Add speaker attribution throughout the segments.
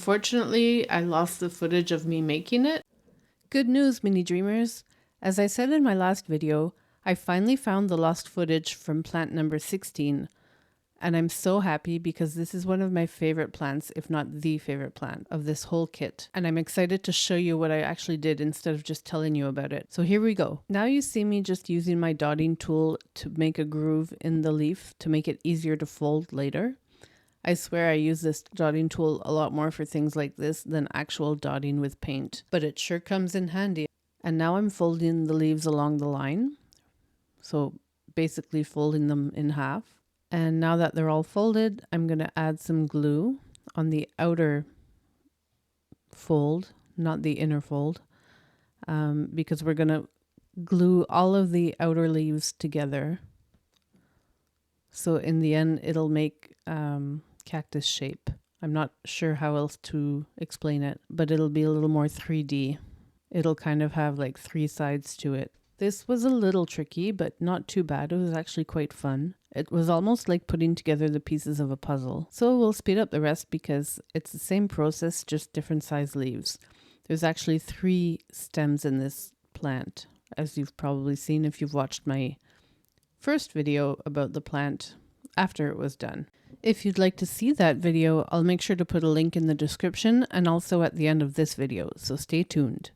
Speaker 1: Unfortunately, I lost the footage of me making it. Good news, mini dreamers. As I said in my last video, I finally found the lost footage from plant number 16. And I'm so happy because this is one of my favorite plants, if not the favorite plant of this whole kit. And I'm excited to show you what I actually did instead of just telling you about it. So here we go. Now you see me just using my dotting tool to make a groove in the leaf to make it easier to fold later. I swear I use this dotting tool a lot more for things like this than actual dotting with paint, but it sure comes in handy. And now I'm folding the leaves along the line. So basically folding them in half. And now that they're all folded, I'm going to add some glue on the outer fold, not the inner fold, because we're going to glue all of the outer leaves together. So in the end, it'll make cactus shape. I'm not sure how else to explain it, but it'll be a little more 3D. It'll kind of have like 3 sides to it. This was a little tricky, but not too bad. It was actually quite fun. It was almost like putting together the pieces of a puzzle. So we'll speed up the rest because it's the same process, just different size leaves. There's actually 3 stems in this plant, as you've probably seen if you've watched my first video about the plant after it was done. If you'd like to see that video, I'll make sure to put a link in the description and also at the end of this video, so stay tuned.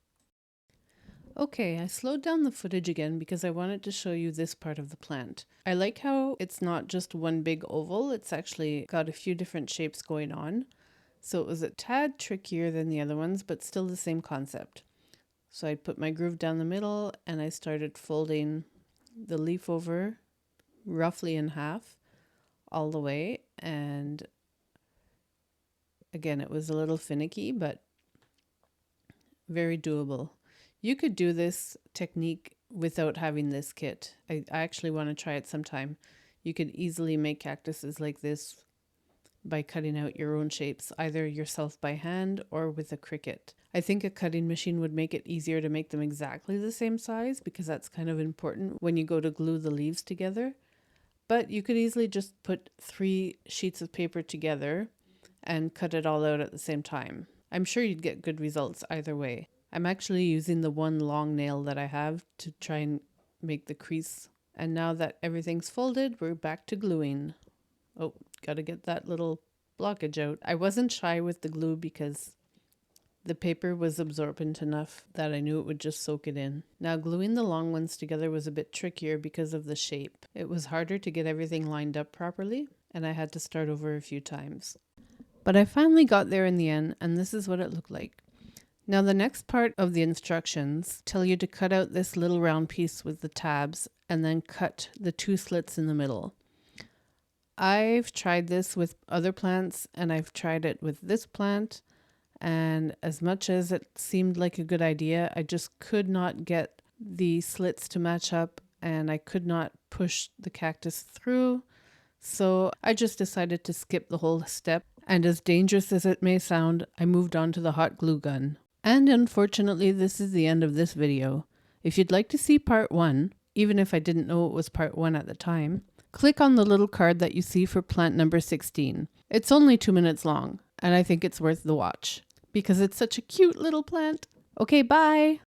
Speaker 1: Okay, I slowed down the footage again because I wanted to show you this part of the plant. I like how it's not just one big oval, it's actually got a few different shapes going on. So it was a tad trickier than the other ones, but still the same concept. So I put my groove down the middle and I started folding the leaf over roughly in half all the way. And again, it was a little finicky, but very doable. You could do this technique without having this kit. I actually want to try it sometime. You could easily make cactuses like this by cutting out your own shapes, either yourself by hand or with a Cricut. I think a cutting machine would make it easier to make them exactly the same size because that's kind of important when you go to glue the leaves together. But you could easily just put 3 sheets of paper together and cut it all out at the same time. I'm sure you'd get good results either way. I'm actually using the one long nail that I have to try and make the crease. And now that everything's folded, we're back to gluing. Oh, gotta get that little blockage out. I wasn't shy with the glue because the paper was absorbent enough that I knew it would just soak it in. Now gluing the long ones together was a bit trickier because of the shape. It was harder to get everything lined up properly, and I had to start over a few times. But I finally got there in the end, and this is what it looked like. Now the next part of the instructions tell you to cut out this little round piece with the tabs and then cut the 2 slits in the middle. I've tried this with other plants and I've tried it with this plant, and as much as it seemed like a good idea, I just could not get the slits to match up and I could not push the cactus through. So I just decided to skip the whole step, and as dangerous as it may sound, I moved on to the hot glue gun. And unfortunately, this is the end of this video. If you'd like to see part 1, even if I didn't know it was part 1 at the time, click on the little card that you see for plant number 16. It's only 2 minutes long, and I think it's worth the watch because it's such a cute little plant. Okay, bye!